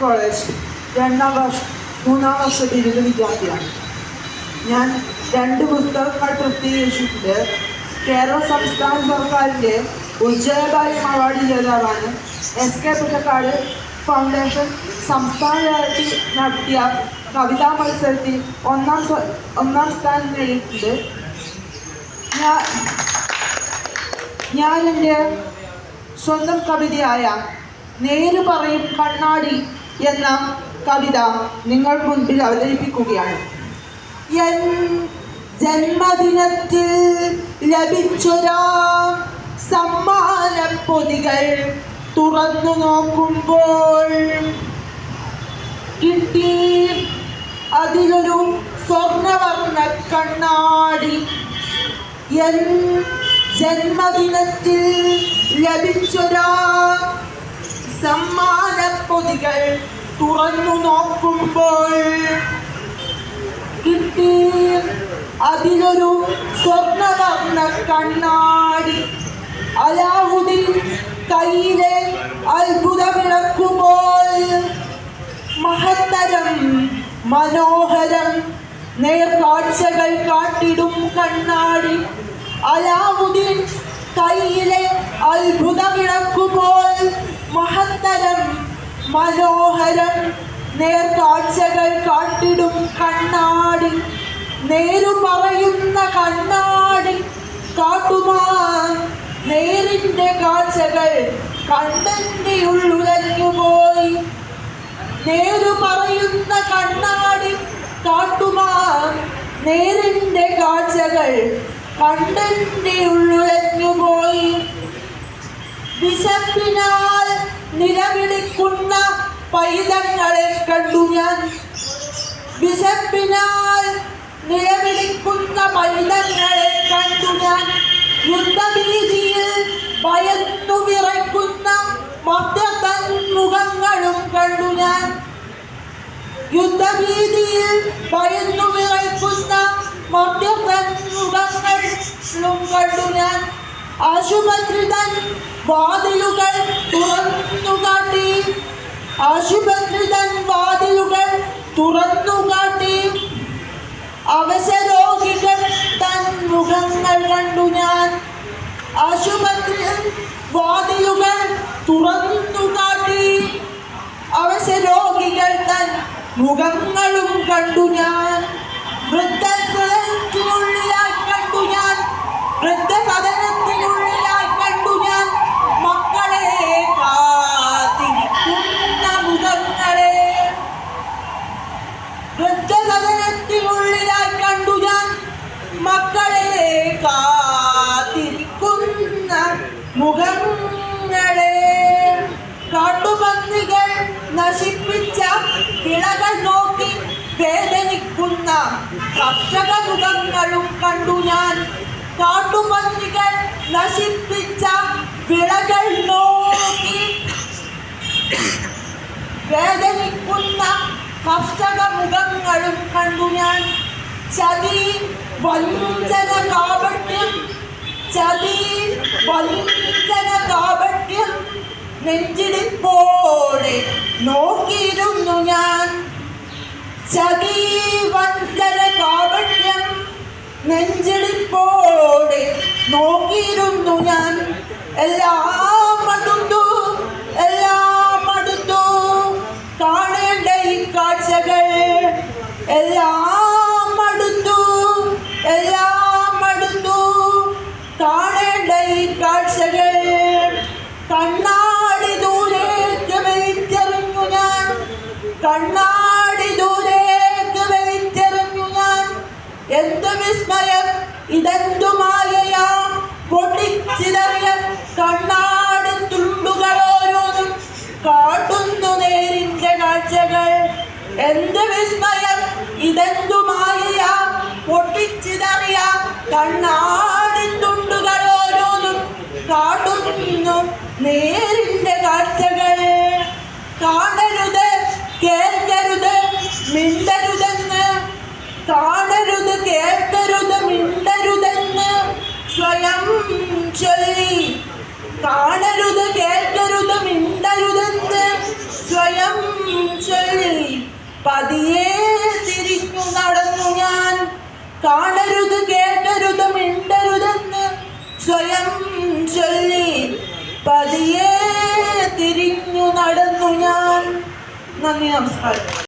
College മൂന്നാം വർഷ ബിരുദ വിദ്യാർത്ഥിയാണ്. ഞാൻ 2 പുസ്തകങ്ങൾ പ്രസിദ്ധീകരിച്ചിട്ടുണ്ട്. കേരള സംസ്ഥാന സർക്കാരിൻ്റെ ഉജ്ജ്വലബാല്യം അവാർഡ് ജേതാവാണ്. SK പൊറ്റക്കാട് ഫൗണ്ടേഷൻ സംസ്ഥാന തലത്തിൽ നടത്തിയ കവിതാ മത്സരത്തിൽ ഒന്നാം സ്ഥാനം നേടിയിട്ടുണ്ട്. ഞാൻ എൻ്റെ സ്വന്തം കവിതയായ നേര് പറയും കണ്ണാടി എന്ന കവിത നിങ്ങൾക്ക് മുൻപിൽ അവതരിപ്പിക്കുകയാണ്. എൻ ജന്മദിനത്തിൽ ലഭിച്ചൊരാ സമ്മാന പൊതികൾ തുറന്നു നോക്കുമ്പോൾ കിട്ടി അതിലൊരു സ്വർണ്ണവർണ്ണ കണ്ണാടി. എൻ ജന്മദിനത്തിൽ ലഭിച്ചൊരാ സമ്മാന പൊതികൾ തുറന്നു നോക്കുമ്പോൾ കിട്ടി അതിലൊരു സ്വർണ്ണവർണ്ണ കണ്ണാടി. അലാവുദ്ദീൻ കയ്യിലെ അത്ഭുത വിളക്കുമ്പോൾ മഹത്തരം മനോഹരം നേർക്കാഴ്ചകൾ കാട്ടിടും കണ്ണാടി. അലാവുദ്ദീൻ കയ്യിലെ അത്ഭുത വിളക്കുമ്പോൾ മഹത്തരം മനോഹരം നേർക്കാഴ്ചകൾ കാട്ടിടും കണ്ണാടി. നേരു പറയുന്ന കണ്ണാടി കാട്ടുമാ നേരിൻ്റെ കാഴ്ചകൾ കണ്ണെൻ്റെ ഉള്ളുലഞ്ഞുപോയി. നേരു പറയുന്ന കണ്ണാടി കാട്ടുമാ നേരിൻ്റെ കാഴ്ചകൾ കണ്ണെൻ്റെ ഉള്ളുലഞ്ഞുപോയി. വിശപ്പിനാൽ നിലവിളിക്കുന്ന പൈതങ്ങളെ കണ്ടു ഞാൻ. വിശപ്പിനാൽ നിലവിളിക്കുന്ന പൈതങ്ങളെ കണ്ടു ഞാൻ. യുദ്ധഭീതിയിൽ ഭയന്നു വിറയ്ക്കുന്ന മർത്യതൻ മുഖങ്ങളും കണ്ടു ഞാൻ. യുദ്ധഭീതിയിൽ ഭയന്നു വിറയ്ക്കുന്ന മർത്യതൻ മുഖങ്ങളും കണ്ടു ഞാൻ. ആശുപത്രി തൻ വാതിലുകൾ തുറന്നു കാട്ടി. ആശുപത്രി തൻ വാതിലുകൾ തുറന്നു കാട്ടി. അവശരോഗികൾ തൻ മുഖങ്ങൾ കണ്ടു ഞാൻ. ആശുപത്രി വാതിലുകൾ തുറന്നു കാട്ടി. അവശരോഗികൾ തൻ മുഖങ്ങളും കണ്ടു ഞാൻ. വൃദ്ധസദനത്തിനുള്ളിലായി കണ്ടു ഞാൻ. വൃദ്ധസദനത്തിനുള്ളിലായി കണ്ടു ഞാൻ മക്കളെ കാത്തിരിക്കുന്ന മുഖങ്ങളെ. വൃദ്ധസദനത്തിനുള്ളിലായി കണ്ടു ഞാൻ മക്കളെ കാത്തിരിക്കുന്ന മുഖങ്ങളെ. കാട്ടുപന്നികൾ നശിപ്പിച്ച വിളകൾ നോക്കി വേദനിക്കുന്ന കർഷക മുഖങ്ങളും കണ്ടു ഞാൻ. കാട്ടുപന്നികൾ നശിപ്പിച്ച വിളകൾ നോക്കി വേദനിക്കുന്ന കർഷക മുഖങ്ങളും കണ്ടു ഞാൻ. ചതി വഞ്ചന കാപട്യം, ചതി വഞ്ചന കാപട്യം നെഞ്ചിടിപ്പോടെ നോക്കിയിരുന്നു ഞാൻ. ചതി വഞ്ചന കാപട്യം നെഞ്ചിടിപ്പോടെ നോക്കിയിരുന്നു ഞാൻ. എല്ലാം അടുത്തു, എല്ലാം അടുത്തു കാണേണ്ട ഈ കാഴ്ചകൾ. എല്ലാം അടുത്തു, എല്ലാം അടുത്തു കാണേണ്ട ഈ കാഴ്ചകൾ. കണ്ണാടി ദൂരേക്ക് വലിച്ചെറിഞ്ഞു ഞാൻ. കണ്ണാടി ദൂരേക്ക് വലിച്ചെറിഞ്ഞു ഞാൻ. എന്തു വിസ്മയം, ഇതെന്തു മായയാ പൊട്ടിച്ചിതറിയ കണ്ണാടി തുണ്ടുകൾ ഓരോന്നും കാട്ടുന്നു നേരിന്റെ കാഴ്ചകൾ. എന്ത് വിസ്മയം, ഇതെന്തു മായയാ പൊട്ടിച്ചിതറിയ കണ്ണാടി തുണ്ടുകൾ ഓരോന്നും കാട്ടുന്നു നേരിന്റെ കാഴ്ചകൾ. കാണരുത്, കേൾക്കരുത്, മിണ്ടരുതെന്ന്. കാണരുത്, കേൾക്കരുത്, മിണ്ടരുതെന്ന് സ്വയം ചൊല്ലി. കാണരുത്, കേൾക്കരുത്, മിണ്ടരുതെന്ന് സ്വയം സ്വയം ചൊല്ലി പതിയെ തിരിഞ്ഞു നടന്നു ഞാൻ. കാണരുത് കേട്ടരുത് മിണ്ടരുതെന്ന് സ്വയം ചൊല്ലി പതിയെ തിരിഞ്ഞു നടന്നു ഞാൻ. നന്ദി, നമസ്കാരം.